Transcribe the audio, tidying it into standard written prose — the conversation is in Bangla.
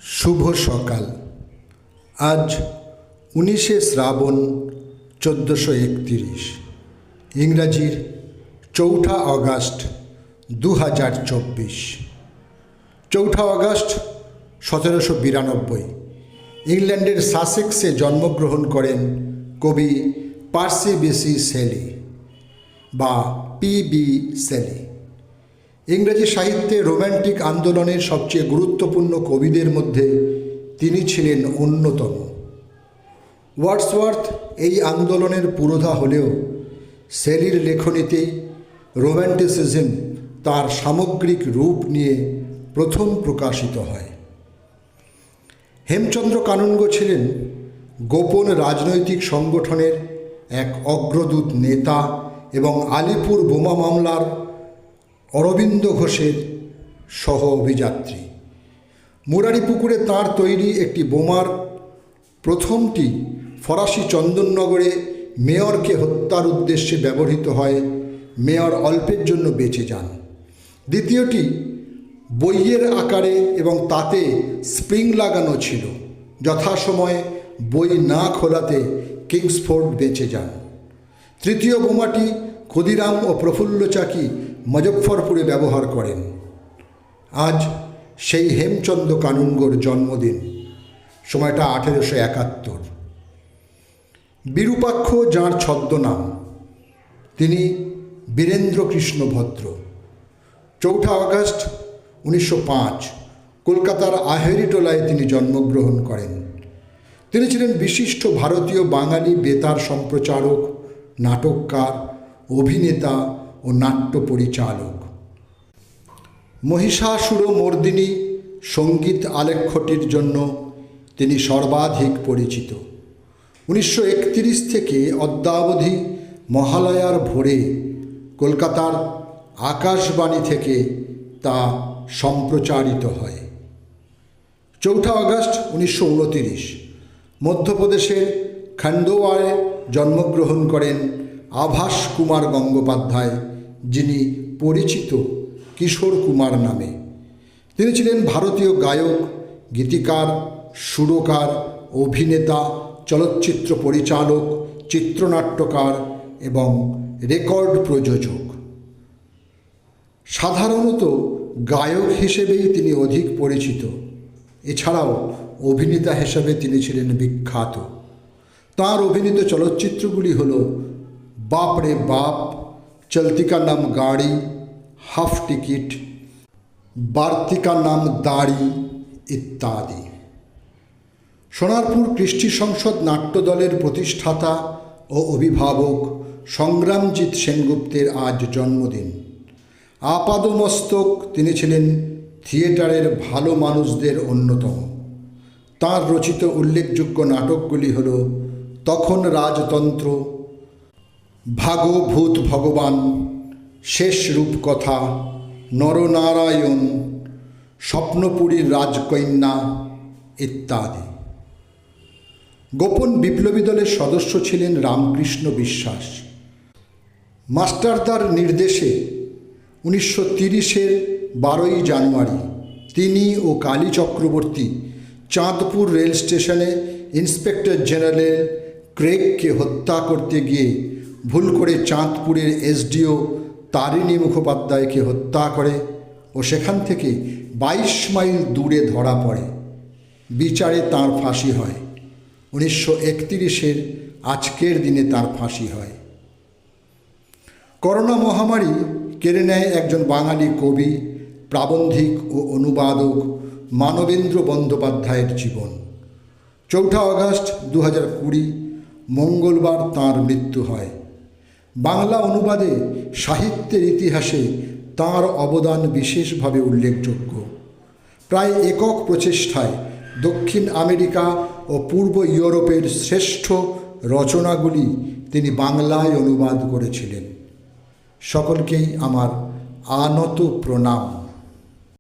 শুভ সকাল। আজ 19শে শ্রাবণ 1431, ইংরাজির 4 আগস্ট 2024। 4 আগস্ট 1792 ইংল্যান্ডের সাসেক্সে জন্মগ্রহণ করেন কবি পার্সি বিসি শেলি বা পি.বি. শেলি। ইংরেজি সাহিত্যে রোম্যান্টিক আন্দোলনের সবচেয়ে গুরুত্বপূর্ণ কবিদের মধ্যে তিনি ছিলেন অন্যতম। ওয়ার্ডসওয়ার্থ এই আন্দোলনের পুরোধা হলেও শেলির লেখনীতে রোম্যান্টিসিজম তার সামগ্রিক রূপ নিয়ে প্রথম প্রকাশিত হয়। হেমচন্দ্র কানুনগো ছিলেন গোপন রাজনৈতিক সংগঠনের এক অগ্রদূত নেতা এবং আলিপুর বোমা মামলার অরবিন্দ ঘোষের সহ অভিযাত্রী। মুরারিপুকুরে তাঁর তৈরি একটি বোমার প্রথমটি ফরাসি চন্দননগরে মেয়রকে হত্যার উদ্দেশ্যে ব্যবহৃত হয়, মেয়র অল্পের জন্য বেঁচে যান। দ্বিতীয়টি বইয়ের আকারে এবং তাতে স্প্রিং লাগানো ছিল, যথাসময়ে বই না খোলাতে কিংসফোর্ড বেঁচে যান। তৃতীয় বোমাটি ক্ষুদিরাম ও প্রফুল্ল চাকি মুজফ্ফরপুরে ব্যবহার করেন। আজ সেই হেমচন্দ্র কানুনগোর জন্মদিন, সময়টা 1871। বিরূপাক্ষ যাঁর ছদ্মনাম, তিনি বীরেন্দ্রকৃষ্ণ ভদ্র। 4 আগস্ট 1905 কলকাতার আহেরিটোলায় তিনি জন্মগ্রহণ করেন। তিনি ছিলেন বিশিষ্ট ভারতীয় বাঙালি বেতার সম্প্রচারক, নাটককার, অভিনেতা ও নাট্য পরিচালক। মহিষাসুরমর্দিনী সঙ্গীত আলেখ্যটির জন্য তিনি সর্বাধিক পরিচিত। 1931 থেকে অদ্যাবধি মহালয়ার ভোরে কলকাতার আকাশবাণী থেকে তা সম্প্রচারিত হয়। 4 আগস্ট 1929 মধ্যপ্রদেশের খান্ডোয়ারে জন্মগ্রহণ করেন আভাস কুমার গঙ্গোপাধ্যায়, যিনি পরিচিত কিশোর কুমার নামে। তিনি ছিলেন ভারতীয় গায়ক, গীতিকার, সুরকার, অভিনেতা, চলচ্চিত্র পরিচালক, চিত্রনাট্যকার এবং রেকর্ড প্রযোজক। সাধারণত গায়ক হিসেবেই তিনি অধিক পরিচিত, এছাড়াও অভিনেতা হিসেবে তিনি ছিলেন বিখ্যাত। তাঁর অভিনীত চলচ্চিত্রগুলি হল বাপ রে বাপ, চলতি কা নাম গাড়ি, হাফ টিকিট, বাড়তি কা নাম দাড়ি ইত্যাদি। সোনারপুর কৃষ্টি সংসদ নাট্যদলের প্রতিষ্ঠাতা ও অভিভাবক সংগ্রামজিৎ সেনগুপ্তের আজ জন্মদিন। আপাদমস্তক তিনি ছিলেন থিয়েটারের ভালো মানুষদের অন্যতম। তাঁর রচিত উল্লেখযোগ্য নাটকগুলি হল তখন রাজতন্ত্র, ভাগভূত ভগবান, শেষ রূপকথা, নরনারায়ণ, স্বপ্নপুরীর রাজকন্যা ইত্যাদি। গোপন বিপ্লবী দলের সদস্য ছিলেন রামকৃষ্ণ বিশ্বাস। মাস্টারদার নির্দেশে 1930-এর 12 জানুয়ারি তিনি ও কালী চক্রবর্তী চাঁদপুর রেল স্টেশনে ইন্সপেক্টর জেনারেল ক্রেগকে হত্যা করতে গিয়ে ভুল করে চাঁদপুরের এসডিও তারিণী মুখোপাধ্যায়কে হত্যা করে ও সেখান থেকে 22 মাইল দূরে ধরা পড়ে। বিচারে তাঁর ফাঁসি হয়। 1931-এর আজকের দিনে তাঁর ফাঁসি হয়। করোনা মহামারী কেড়ে নেয় একজন বাঙালি কবি, প্রাবন্ধিক ও অনুবাদক মানবেন্দ্র বন্দ্যোপাধ্যায়ের জীবন। 4 আগস্ট 2020 মঙ্গলবার তাঁর মৃত্যু হয়। বাংলা অনুবাদে সাহিত্যের ইতিহাসে তাঁর অবদান বিশেষভাবে উল্লেখযোগ্য। প্রায় একক প্রচেষ্টায় দক্ষিণ আমেরিকা ও পূর্ব ইউরোপের শ্রেষ্ঠ রচনাগুলি তিনি বাংলায় অনুবাদ করেছিলেন। সকলকেই আমার আনত প্রণাম।